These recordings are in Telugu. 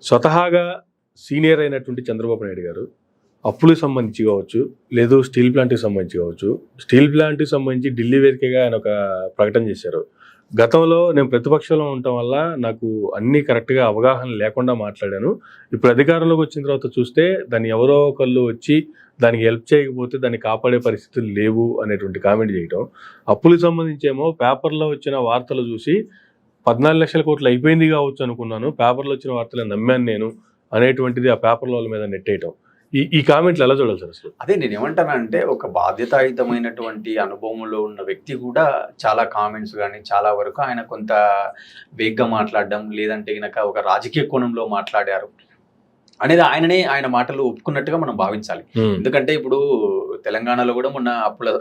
స్వతహాగా సీనియర్ అయినటువంటి చంద్రబాబు నాయుడు గారు అప్పులకు సంబంధించి కావచ్చు, లేదు స్టీల్ ప్లాంట్కి సంబంధించి కావచ్చు, స్టీల్ ప్లాంట్కి సంబంధించి ఢిల్లీ వేదికగా ఆయన ఒక ప్రకటన చేశారు. గతంలో నేను ప్రతిపక్షంలో ఉండటం వల్ల నాకు అన్నీ కరెక్ట్గా అవగాహన లేకుండా మాట్లాడాను. ఇప్పుడు అధికారంలోకి వచ్చిన తర్వాత చూస్తే దాన్ని ఎవరో ఒకళ్ళు వచ్చి దానికి హెల్ప్ చేయకపోతే దాన్ని కాపాడే పరిస్థితులు లేవు అనేటువంటి కామెంట్ చేయటం. అప్పులకు సంబంధించి ఏమో పేపర్లో వచ్చిన వార్తలు చూసి 14 లక్షల కోట్లు అయిపోయింది కావచ్చు అనుకున్నాను, పేపర్లో వచ్చిన వార్తలు నమ్మాను నేను అనేటువంటిది ఆ పేపర్ల వాళ్ళ మీద నెట్టేయటం. ఈ కామెంట్లు ఎలా చూడాలి సార్ అసలు? అదే నేను ఏమంటానంటే, ఒక బాధ్యతాయుతమైనటువంటి అనుభవంలో ఉన్న వ్యక్తి కూడా చాలా కామెంట్స్ కానీ చాలా వరకు ఆయన కొంత వేగ్గా మాట్లాడడం, లేదంటే గనక ఒక రాజకీయ కోణంలో మాట్లాడారు అనేది ఆయన మాటలు ఒప్పుకున్నట్టుగా మనం భావించాలి. ఎందుకంటే ఇప్పుడు తెలంగాణలో కూడా మొన్న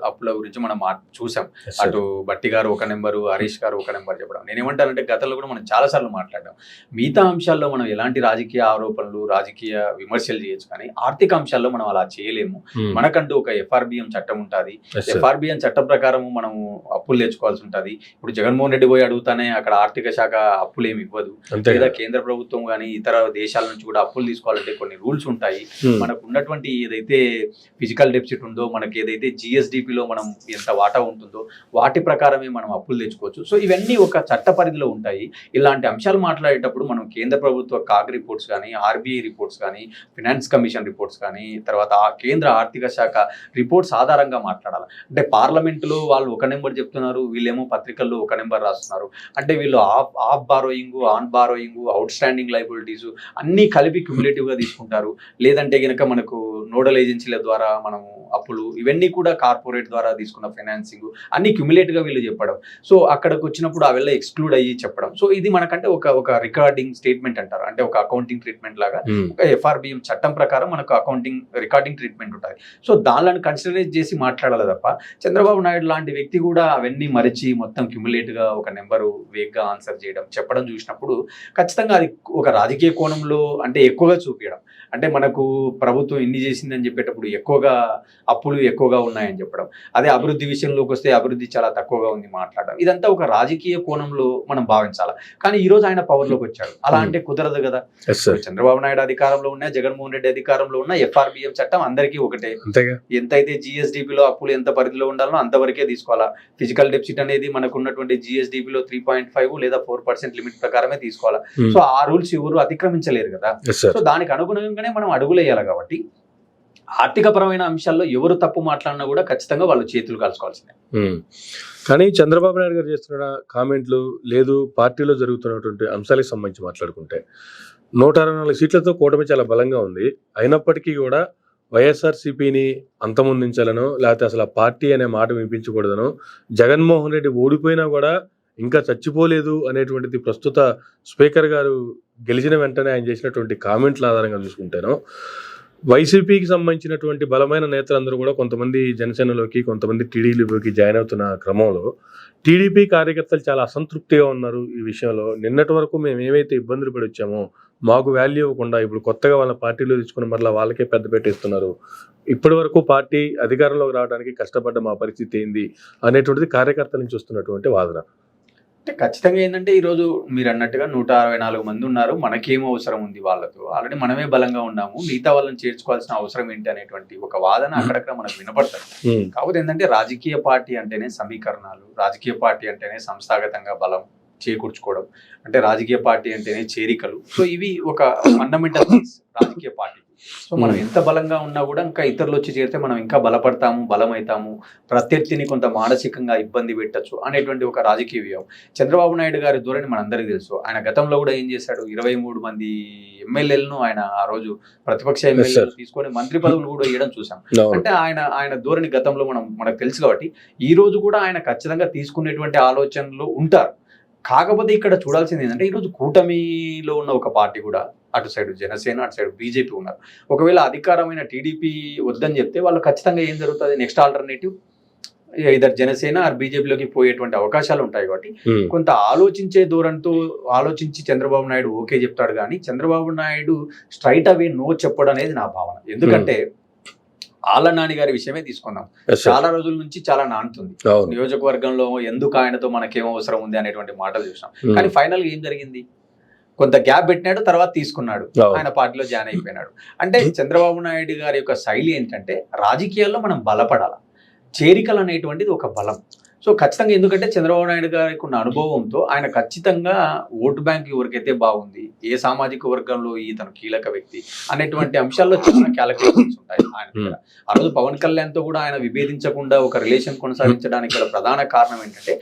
అప్పుల గురించి మనం చూసాం. అటు బట్టి గారు ఒక నెంబరు, హరీష్ గారు ఒక నెంబర్ చెప్పడం. నేనేమంటానంటే, గతంలో కూడా మనం చాలాసార్లు మాట్లాడాం. మిగతా అంశాల్లో మనం ఎలాంటి రాజకీయ ఆరోపణలు, రాజకీయ విమర్శలు చేయొచ్చు, కానీ ఆర్థిక అంశాల్లో మనం అలా చేయలేము. మనకంటూ ఒక FRBM చట్టం ఉంటుంది. FRBM చట్టం ప్రకారం మనం అప్పులు తెచ్చుకోవాల్సి ఉంటుంది. ఇప్పుడు జగన్మోహన్ రెడ్డి పోయి అడుగుతానే అక్కడ ఆర్థిక శాఖ అప్పులు ఏమి ఇవ్వదు. లేదా కేంద్ర ప్రభుత్వం కానీ ఇతర దేశాల నుంచి కూడా అప్పులు తీసుకోవాలంటే కొన్ని రూల్స్ ఉంటాయి. మనకు ఉన్నటువంటి ఏదైతే ఫిజికల్ డెఫిసిట్ ఉందో, మనకి ఏదైతే GSDPలో మనం ఎంత వాటా ఉంటుందో వాటి ప్రకారమే మనం అప్పులు తెచ్చుకోవచ్చు. సో ఇవన్నీ ఒక చట్ట పరిధిలో ఉంటాయి. ఇలాంటి అంశాలు మాట్లాడేటప్పుడు మనం కేంద్ర ప్రభుత్వ కాగ్ రిపోర్ట్స్ కానీ, RBI రిపోర్ట్స్ కానీ, ఫినాన్స్ కమిషన్ రిపోర్ట్స్ కానీ, తర్వాత కేంద్ర ఆర్థిక శాఖ రిపోర్ట్స్ ఆధారంగా మాట్లాడాలి. అంటే పార్లమెంటులో వాళ్ళు ఒక నెంబర్ చెప్తున్నారు, వీళ్ళేమో పత్రికల్లో ఒక నెంబర్ రాస్తున్నారు. అంటే వీళ్ళు of borrowing, on borrowing, out standing liabilities అన్నీ కలిపి క్యుములేటివ్గా తీసుకుంటారు. లేదంటే గనక మనకు నోడల్ ఏజెన్సీల ద్వారా మనము అప్పులు, ఇవన్నీ కూడా కార్పొరేట్ ద్వారా తీసుకున్న ఫైనాన్సింగ్ అన్ని క్యుములేటివ్గా వీళ్ళు చెప్పడం. సో అక్కడికి వచ్చినప్పుడు అವೆಲ್ಲ ఎక్స్క్లూడ్ అయ్యి చెప్పడం. సో ఇది మనకంటే ఒక రికార్డింగ్ స్టేట్మెంట్ అంటారు. అంటే ఒక అకౌంటింగ్ ట్రీట్మెంట్ లాగా ఒక FRBM చట్టం ప్రకారం మనకు రికార్డింగ్ ట్రీట్మెంట్ ఉంటుంది. సో దానిని కన్సిడరేట్ చేసి మాట్లాడాలి తప్ప, చంద్రబాబు నాయుడు లాంటి వ్యక్తి కూడా అవన్నీ మరిచి మొత్తం క్యుములేట్గా ఒక నెంబరు వేగ్గా ఆన్సర్ చేయడం, చెప్పడం చూసినప్పుడు ఖచ్చితంగా అది ఒక రాజకీయ కోణంలో అంటే ఎక్కువగా చూపించడం. అంటే మనకు ప్రభుత్వం ఇన్ని చేసిందని చెప్పేటప్పుడు ఎక్కువగా అప్పులు ఎక్కువగా ఉన్నాయని చెప్పడం, అదే అభివృద్ధి విషయంలోకి వస్తే అభివృద్ధి చాలా తక్కువగా ఉంది మాట్లాడడం, ఇదంతా ఒక రాజకీయ కోణంలో మనం భావించాలి. కానీ ఈ రోజు ఆయన పవర్లోకి వచ్చాడు, అలా అంటే కుదరదు కదా. చంద్రబాబు నాయుడు అధికారంలో ఉన్నా, జగన్మోహన్ రెడ్డి అధికారంలో ఉన్నా FRBM చట్టం అందరికీ ఒకటే. ఎంతైతే GSDPలో అప్పులు ఎంత పరిధిలో ఉండాలో అంతవరకే తీసుకోవాలా. ఫిజికల్ డెఫిసిట్ అనేది మనకు ఉన్నటువంటి GSDPలో 3.5 లేదా 4% లిమిట్ ప్రకారమే తీసుకోవాలా. సో ఆ రూల్స్ ఎవరు అతిక్రమించలేరు కదా. సో దానికి అనుగుణంగానే మనం అడుగులేయాలి. కాబట్టి ఆర్థిక పరమైన అంశాల్లో ఎవరు తప్పు మాట్లాడినా కూడా ఖచ్చితంగా వాళ్ళు చేతులు కాల్చుకోవాల్సిందే. కానీ చంద్రబాబు నాయుడు గారు చేస్తున్న కామెంట్లు, లేదు పార్టీలో జరుగుతున్నటువంటి అంశాలకు సంబంధించి మాట్లాడుకుంటే 164 సీట్లతో కూటమి చాలా బలంగా ఉంది. అయినప్పటికీ కూడా వైఎస్ఆర్సీపీని అంతమొందించాలనో, లేకపోతే అసలు ఆ పార్టీ అనే మాట వినిపించకూడదనో, జగన్మోహన్ రెడ్డి ఓడిపోయినా కూడా ఇంకా చచ్చిపోలేదు అనేటువంటిది ప్రస్తుత స్పీకర్ గారు గెలిచిన వెంటనే ఆయన చేసినటువంటి కామెంట్ల ఆధారంగా చూసుకుంటేనో, వైసీపీకి సంబంధించినటువంటి బలమైన నేతలందరూ కూడా కొంతమంది జనసేనలోకి, కొంతమంది టీడీపీలోకి జాయిన్ అవుతున్న క్రమంలో టీడీపీ కార్యకర్తలు చాలా అసంతృప్తిగా ఉన్నారు ఈ విషయంలో. నిన్నటి వరకు మేము ఏవైతే ఇబ్బందులు పడి వచ్చామో మాకు వాల్యూ ఇవ్వకుండా ఇప్పుడు కొత్తగా వాళ్ళ పార్టీలో తీసుకున్న మరలా వాళ్ళకే పెద్ద పెట్టేస్తున్నారు. ఇప్పటి వరకు పార్టీ అధికారంలోకి రావడానికి కష్టపడ్డ మా పరిస్థితి ఏంది అనేటువంటిది కార్యకర్తల నుంచి వస్తున్నటువంటి వాదన. అంటే ఖచ్చితంగా ఏంటంటే, ఈరోజు మీరు అన్నట్టుగా 164 మంది ఉన్నారు, మనకేమో అవసరం ఉంది వాళ్ళతో, ఆల్రెడీ మనమే బలంగా ఉన్నాము, మిగతా వాళ్ళని చేర్చుకోవాల్సిన అవసరం ఏంటి అనేటువంటి ఒక వాదన అక్కడక్కడ మనకు వినపడుతుంది. కాకపోతే ఏంటంటే, రాజకీయ పార్టీ అంటేనే సమీకరణాలు, రాజకీయ పార్టీ అంటేనే సంస్థాగతంగా బలం చేకూర్చుకోవడం, అంటే రాజకీయ పార్టీ అంటేనే చేరికలు. సో ఇవి ఒక ఫండమెంటల్ రాజకీయ పార్టీ. సో మనం ఎంత బలంగా ఉన్నా కూడా ఇంకా ఇతరులు వచ్చి చేరితే మనం ఇంకా బలపడతాము, బలమవుతాము, ప్రత్యర్థిని కొంత మానసికంగా ఇబ్బంది పెట్టచ్చు అనేటువంటి ఒక రాజకీయ వ్యూహం. చంద్రబాబు నాయుడు గారి ధోరణి మనందరికీ తెలుసు. ఆయన గతంలో కూడా ఏం చేశాడు, 23 మంది ఎమ్మెల్యేలను ఆయన ఆ రోజు ప్రతిపక్ష ఎమ్మెల్యేలు తీసుకొని మంత్రి పదవులు కూడా ఇవ్వడం చూసాం. అంటే ఆయన ధోరణి గతంలో మనకు తెలుసు. కాబట్టి ఈ రోజు కూడా ఆయన ఖచ్చితంగా తీసుకునేటువంటి ఆలోచనలు ఉంటారు. కాకపోతే ఇక్కడ చూడాల్సింది ఏంటంటే, ఈరోజు కూటమిలో ఉన్న ఒక పార్టీ కూడా, అటు సైడ్ జనసేన, అటు సైడ్ బీజేపీ ఉన్నారు. ఒకవేళ అధికారమైన టీడీపీ వద్దని చెప్తే వాళ్ళు ఖచ్చితంగా ఏం జరుగుతుంది, నెక్స్ట్ ఆల్టర్నేటివ్ ఇద్దరు జనసేన ఆర్ బీజేపీలోకి పోయేటువంటి అవకాశాలు ఉంటాయి. కాబట్టి కొంత ఆలోచించే ధోరణితో ఆలోచించి చంద్రబాబు నాయుడు ఓకే చెప్తాడు. కానీ Chandrababu Naidu straight away no చెప్పడం అనేది నా భావన. ఎందుకంటే ఆళ్ళ నాని గారి విషయమే తీసుకుందాం. చాలా రోజుల నుంచి చాలా నానుతుంది నియోజకవర్గంలో, ఎందుకు ఆయనతో మనకేమో అవసరం ఉంది అనేటువంటి మాటలు చూసినాం. కానీ ఫైనల్ గా ఏం జరిగింది, కొంత గ్యాప్ పెట్టినాడు, తర్వాత తీసుకున్నాడు, అవును. ఆయన పార్టీలో జాయిన్ అయిపోయినాడు. అంటే చంద్రబాబు నాయుడు గారి యొక్క శైలి ఏంటంటే రాజకీయాల్లో మనం బలపడాల, చేరికలు అనేటువంటిది ఒక బలం. సో ఖచ్చితంగా ఎందుకంటే చంద్రబాబు నాయుడు గారికి ఉన్న అనుభవంతో ఆయన ఖచ్చితంగా ఓటు బ్యాంక్ ఎవరికైతే బాగుంది, ఏ సామాజిక వర్గంలో ఈతను కీలక వ్యక్తి అనేటువంటి అంశాల్లో చాలా క్యాలిక్యులేషన్స్ ఉంటాయి ఆయన దగ్గర. ఆ రోజు పవన్ కళ్యాణ్ తో కూడా ఆయన విభేదించకుండా ఒక రిలేషన్ కొనసాగించడానికి గల ప్రధాన కారణం ఏంటంటే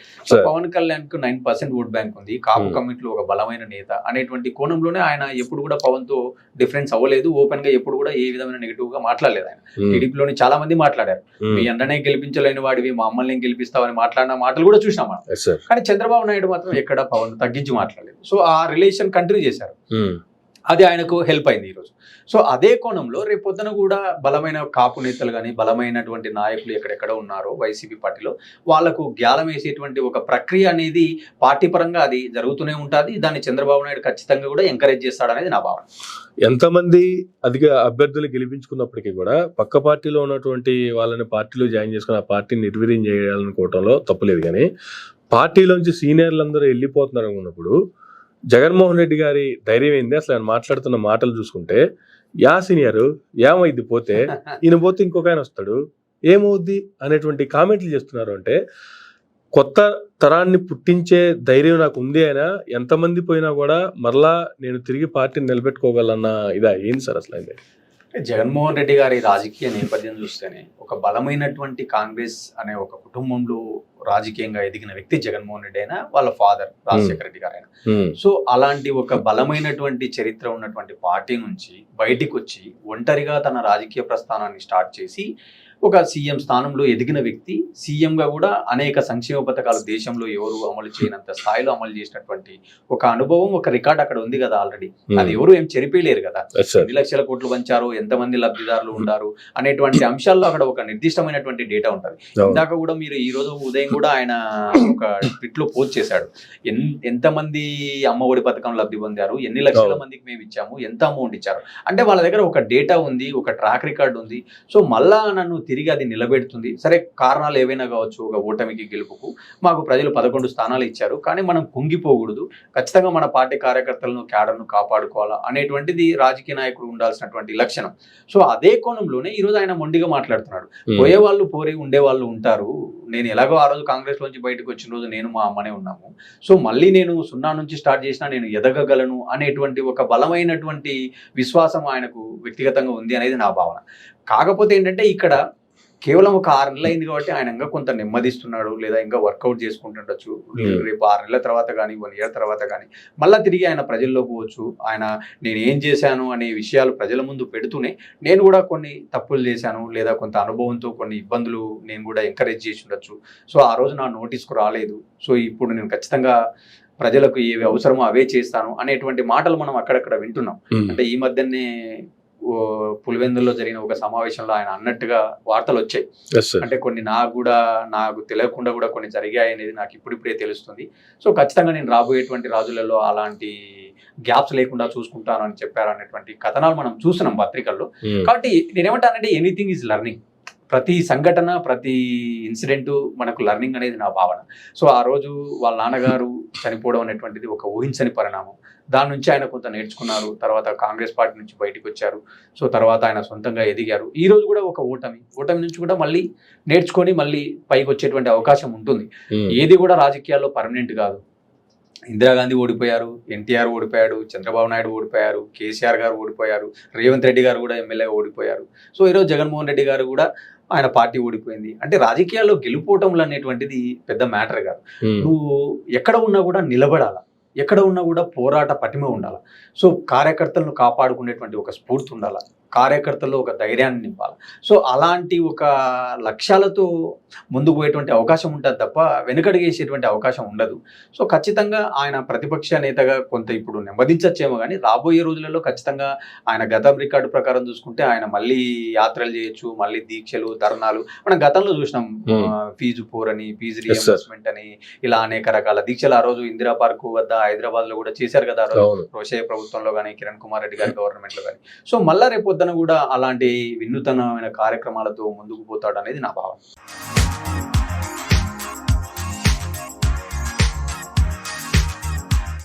పవన్ కళ్యాణ్ కు 9% ఓట్ బ్యాంక్ ఉంది, కాపు కమిటీలో ఒక బలమైన నేత అనేటువంటి కోణంలోనే ఆయన ఎప్పుడు కూడా పవన్ తో డిఫరెన్స్ అవ్వలేదు, ఓపెన్ గా ఎప్పుడు కూడా ఏ విధమైన నెగిటివ్ గా మాట్లాడలేదు. ఆయన టీడీపీలోని చాలా మంది మాట్లాడారు, మీ అన్ననే గెలిపించలేని వాడివి మా అమ్మల్ని గెలిపిస్తావని మాట్లాడిన మాటలు కూడా చూసినాం మనం. కానీ చంద్రబాబు నాయుడు మాత్రం ఎక్కడ పవన్ తగ్గించి మాట్లాడలేదు. సో ఆ రిలేషన్ కంటిన్యూ చేశారు, అది ఆయనకు హెల్ప్ అయింది ఈరోజు. సో అదే కోణంలో రేపొద్దున కూడా బలమైన కాపు నేతలు కానీ బలమైనటువంటి నాయకులు ఎక్కడెక్కడ ఉన్నారో వైసీపీ పార్టీలో వాళ్ళకు గ్యాలం వేసేటువంటి ఒక ప్రక్రియ అనేది పార్టీ పరంగా అది జరుగుతూనే ఉంటుంది. దాన్ని చంద్రబాబు నాయుడు ఖచ్చితంగా కూడా ఎంకరేజ్ చేస్తాడనేది నా భావన. ఎంతమంది అధిక అభ్యర్థులు గెలిపించుకున్నప్పటికీ కూడా పక్క పార్టీలో ఉన్నటువంటి వాళ్ళని పార్టీలో జాయిన్ చేసుకుని ఆ పార్టీని నిర్వీర్యం చేయాలనుకోవటంలో తప్పులేదు. కానీ పార్టీలోంచి సీనియర్లు అందరూ వెళ్ళిపోతున్నారు అనుకున్నప్పుడు జగన్మోహన్ రెడ్డి గారి ధైర్యం ఏంది? అసలు ఆయన మాట్లాడుతున్న మాటలు చూసుకుంటే యా సీనియర్ ఏమైంది పోతే, ఈయన పోతే ఇంకొక ఆయన వస్తాడు ఏమవుద్ది అనేటువంటి కామెంట్లు చేస్తున్నారు. అంటే కొత్త తరాన్ని పుట్టించే ధైర్యం నాకు ఉంది, అయినా ఎంతమంది పోయినా కూడా మరలా నేను తిరిగి పార్టీని నిలబెట్టుకోగలన్న ఇదా ఏంది సార్ అసలు అయింది? జగన్మోహన్ రెడ్డి గారి రాజకీయ నేపథ్యం చూస్తేనే ఒక బలమైనటువంటి కాంగ్రెస్ అనే ఒక కుటుంబంలో రాజకీయంగా ఎదిగిన వ్యక్తి జగన్మోహన్ రెడ్డి అయినా వాళ్ళ ఫాదర్ రాజశేఖర రెడ్డి గారు అయినా. సో అలాంటి ఒక బలమైనటువంటి చరిత్ర ఉన్నటువంటి పార్టీ నుంచి బయటికి వచ్చి ఒంటరిగా తన రాజకీయ ప్రస్థానాన్ని స్టార్ట్ చేసి ఒక సీఎం స్థానంలో ఎదిగిన వ్యక్తి, సీఎంగా కూడా అనేక సంక్షేమ పథకాలు దేశంలో ఎవరు అమలు చేయనంత స్థాయిలో అమలు చేసినటువంటి ఒక అనుభవం, ఒక రికార్డ్ అక్కడ ఉంది కదా ఆల్రెడీ. అది ఎవరు ఏం చెరిపేయలేరు కదా. ఎన్ని లక్షల కోట్లు పంచారు, ఎంతమంది లబ్ధిదారులు ఉంటారు అనేటువంటి అంశాల్లో అక్కడ ఒక నిర్దిష్టమైనటువంటి డేటా ఉంటుంది. ఇందాక కూడా మీరు ఈ రోజు ఉదయం కూడా ఆయన ఒక ట్విట్ లో పోస్ట్ చేశాడు, ఎంతమంది అమ్మ ఒడి పథకం లబ్ధి పొందారు, ఎన్ని లక్షల మందికి మేము ఇచ్చాము, ఎంత అమౌంట్ ఇచ్చారు అంటే వాళ్ళ దగ్గర ఒక డేటా ఉంది, ఒక ట్రాక్ రికార్డ్ ఉంది. సో మళ్ళా నన్ను తిరిగి అది నిలబెడుతుంది. సరే కారణాలు ఏవైనా కావచ్చు, ఒక ఓటమికి గెలుపుకు మాకు ప్రజలు 11 స్థానాలు ఇచ్చారు, కానీ మనం కుంగిపోకూడదు, ఖచ్చితంగా మన పార్టీ కార్యకర్తలను క్యాడర్ను కాపాడుకోవాలా అనేటువంటిది రాజకీయ నాయకుడు ఉండాల్సినటువంటి లక్షణం. సో అదే కోణంలోనే ఈరోజు ఆయన మొండిగా మాట్లాడుతున్నాడు, పోయే వాళ్ళు పోరే ఉండే వాళ్ళు ఉంటారు, నేను ఎలాగో ఆ రోజు కాంగ్రెస్ లోంచి బయటకు వచ్చిన రోజు నేను మా అమ్మనే ఉన్నాము, సో మళ్ళీ నేను 0 నుంచి స్టార్ట్ చేసినా నేను ఎదగగలను అనేటువంటి ఒక బలమైనటువంటి విశ్వాసం ఆయనకు వ్యక్తిగతంగా ఉంది అనేది నా భావన. కాకపోతే ఏంటంటే ఇక్కడ కేవలం ఒక 6 నెలలు అయింది కాబట్టి ఆయన ఇంకా కొంత నెమ్మదిస్తున్నాడు, లేదా ఇంకా వర్కౌట్ చేసుకుంటుండొచ్చు. రేపు 6 నెలల తర్వాత కానీ 1 year తర్వాత కానీ మళ్ళీ తిరిగి ఆయన ప్రజల్లోకి పోవచ్చు. ఆయన నేను ఏం చేశాను అనే విషయాలు ప్రజల ముందు పెడుతూనే నేను కూడా కొన్ని తప్పులు చేశాను, లేదా కొంత అనుభవంతో కొన్ని ఇబ్బందులు నేను కూడా ఎంకరేజ్ చేసి ఉండొచ్చు, సో ఆ రోజు నా నోటీస్కు రాలేదు, సో ఇప్పుడు నేను ఖచ్చితంగా ప్రజలకు ఏవి అవసరమో అవే చేస్తాను అనేటువంటి మాటలు మనం అక్కడక్కడ వింటున్నాం. అంటే ఈ మధ్యనే పులివెందుల్లో జరిగిన ఒక సమావేశంలో ఆయన అన్నట్టుగా వార్తలు వచ్చాయి. అంటే కొన్ని నాకు తెలియకుండా కూడా కొన్ని జరిగాయి అనేది నాకు ఇప్పుడిప్పుడే తెలుస్తుంది. సో ఖచ్చితంగా నేను రాబోయేటువంటి రోజులలో అలాంటి గ్యాప్స్ లేకుండా చూసుకుంటాను అని చెప్పారు అనేటువంటి కథనాలు మనం చూస్తున్నాం పత్రికల్లో. కాబట్టి నేనేమంటానంటే ఎనీథింగ్ ఈజ్ లెర్నింగ్. ప్రతి సంఘటన, ప్రతి ఇన్సిడెంట్ మనకు లెర్నింగ్ అనేది నా భావన. సో ఆ రోజు వాళ్ళ నాన్నగారు చనిపోవడం అనేటువంటిది ఒక ఊహించని పరిణామం. దాని నుంచి ఆయన కొంత నేర్చుకున్నారు, తర్వాత కాంగ్రెస్ పార్టీ నుంచి బయటకు వచ్చారు, సో తర్వాత ఆయన సొంతంగా ఎదిగారు. ఈ రోజు కూడా ఒక ఓటమి నుంచి కూడా మళ్ళీ నేర్చుకొని మళ్ళీ పైకి వచ్చేటువంటి అవకాశం ఉంటుంది. ఏది కూడా రాజకీయాల్లో పర్మనెంట్ కాదు. ఇందిరాగాంధీ ఓడిపోయారు, ఎన్టీఆర్ ఓడిపోయాడు, చంద్రబాబు నాయుడు ఓడిపోయారు, కేసీఆర్ గారు ఓడిపోయారు, రేవంత్ రెడ్డి గారు కూడా ఎమ్మెల్యేగా ఓడిపోయారు. సో ఈరోజు జగన్మోహన్ రెడ్డి గారు కూడా ఆయన పార్టీ ఓడిపోయింది. అంటే రాజకీయాల్లో గెలుపోవటంలు అనేటువంటిది పెద్ద మ్యాటర్ కాదు. నువ్వు ఎక్కడ ఉన్నా కూడా నిలబడాల, ఎక్కడ ఉన్నా కూడా పోరాట పటిమ ఉండాలి. సో కార్యకర్తలను కాపాడుకునేటువంటి ఒక స్ఫూర్తి ఉండాలి, కార్యకర్తల్లో ఒక ధైర్యాన్ని నింపాలి. సో అలాంటి ఒక లక్ష్యాలతో ముందుకు పోయేటువంటి అవకాశం ఉంటుంది తప్ప వెనుకడిగేసేటువంటి అవకాశం ఉండదు. సో ఖచ్చితంగా ఆయన ప్రతిపక్ష నేతగా కొంత ఇప్పుడు నెమ్మదించచ్చేమో, కానీ రాబోయే రోజులలో ఖచ్చితంగా ఆయన గతం రికార్డు ప్రకారం చూసుకుంటే ఆయన మళ్ళీ యాత్రలు చేయొచ్చు, మళ్ళీ దీక్షలు, ధర్నాలు మనం గతంలో చూసినాం. ఫీజు పోర్ అని, ఫీజు రీఎంబర్స్మెంట్ అని, ఇలా అనేక రకాల దీక్షలు ఆ రోజు ఇందిరా పార్క్ వద్ద హైదరాబాద్ లో కూడా చేశారు కదా, ఆ రోజు రోషయ్య ప్రభుత్వంలో కానీ కిరణ్ కుమార్ రెడ్డి గారి గవర్నమెంట్ లో కానీ. సో మళ్ళా రేపు కూడా అలాంటి వినూతనమైన కార్యక్రమాలతో ముందుకు పోతాడు అనేది నా భావన.